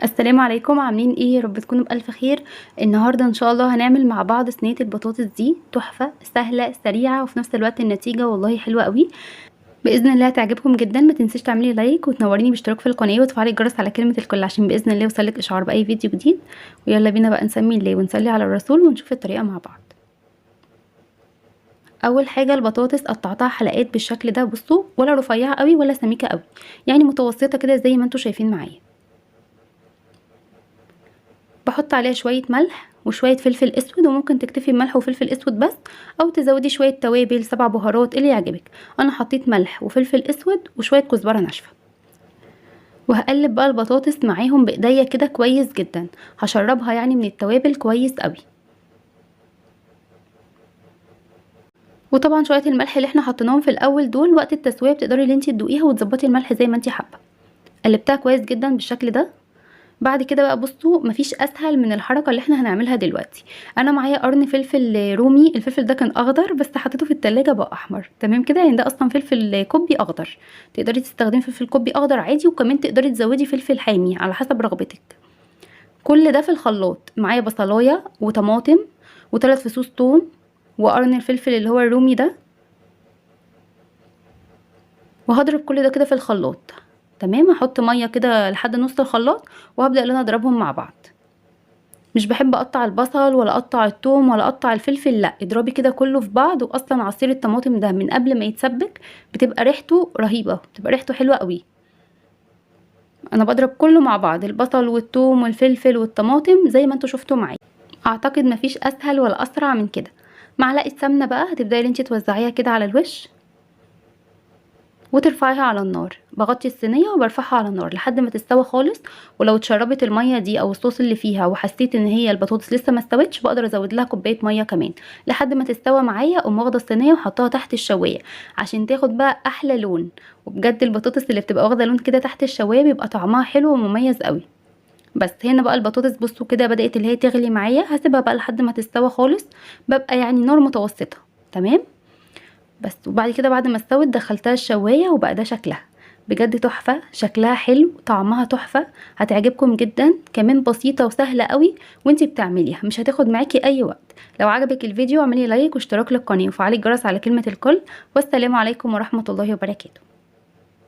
السلام عليكم، عاملين ايه؟ يا رب تكونوا بألف خير. النهارده ان شاء الله هنعمل مع بعض صينيه البطاطس دي، تحفه سهله سريعه وفي نفس الوقت النتيجه والله حلوه قوي. باذن الله هتعجبكم جدا. ما تنسيش تعملي لايك وتنوريني باشتراك في القناه وتفعلي الجرس على كلمه الكل عشان باذن الله يوصلك اشعار باي فيديو جديد. ويلا بينا بقى نسمي الله ونصلي على الرسول ونشوف الطريقه مع بعض. اول حاجه البطاطس قطعتها حلقات بالشكل ده، بصوا، ولا رفيعه قوي ولا سميكه قوي، يعني متوسطه كده زي ما انتم شايفين معايا. بحط عليها شوية ملح وشوية فلفل اسود، وممكن تكتفي بملح وفلفل اسود بس، او تزودي شوية توابل 7 بهارات اللي يعجبك. انا حطيت ملح وفلفل اسود وشوية كزبرة ناشفة. وهقلب بقى البطاطس معاهم بايديا كده كويس جدا، هشربها يعني من التوابل كويس قوي. وطبعا شوية الملح اللي احنا حطيناهم في الاول دول وقت التسوية بتقدري اللي انتي تدوقيها وتظبطي الملح زي ما انتي حابة. قلبتها كويس جدا بالشكل ده. بعد كده بقى بصوا، مفيش اسهل من الحركه اللي احنا هنعملها دلوقتي. انا معايا قرن فلفل رومي، الفلفل ده كان اخضر بس حطيته في التلاجة بقى احمر، تمام كده، يعني ده اصلا فلفل كوبي اخضر. تقدري تستخدمي فلفل كوبي اخضر عادي، وكمان تقدري تزودي فلفل حامي على حسب رغبتك. كل ده في الخلاط. معايا بصلايه وطماطم و3 فصوص توم وقرن الفلفل اللي هو الرومي ده، وهضرب كل ده كده في الخلاط. تمام، هحط ميه كده لحد نص الخلاط وهبدا ان انا اضربهم مع بعض. مش بحب اقطع البصل ولا اقطع الثوم ولا اقطع الفلفل، لا، اضربي كده كله في بعض. واصلا عصير الطماطم ده من قبل ما يتسبك بتبقى ريحته رهيبه، بتبقى ريحته حلوه قوي. انا بضرب كله مع بعض، البصل والثوم والفلفل والطماطم زي ما انتوا شفتوا معايا. اعتقد مفيش اسهل ولا اسرع من كده. معلقه سمنه بقى هتبداي انت توزعيها كده على الوش وترفعيها على النار. بغطي الصينيه وبرفعها على النار لحد ما تستوي خالص. ولو اتشربت الميه دي او الصوص اللي فيها وحسيت ان هي البطاطس لسه ما استوتش، بقدر ازود لها كوبايه ميه كمان لحد ما تستوى معايا. اقوم واخده الصينيه وحطها تحت الشوايه عشان تاخد بقى احلى لون. وبجد البطاطس اللي بتبقى واخده لون كده تحت الشوايه بيبقى طعمها حلو ومميز قوي. بس هنا بقى البطاطس بصوا كده بدات اللي هي تغلي معايا، هسيبها بقى لحد ما تستوى خالص. ببقى يعني نار متوسطه. تمام. بس وبعد كده بعد ما استوت دخلتها الشوايه وبقى ده شكلها. بجد تحفه، شكلها حلو، طعمها تحفه. هتعجبكم جدا، كمان بسيطه وسهله قوي وانتي بتعمليها، مش هتاخد معاكي اي وقت. لو عجبك الفيديو اعملي لايك واشتراك للقناه وفعلي الجرس على كلمه الكل. والسلام عليكم ورحمه الله وبركاته.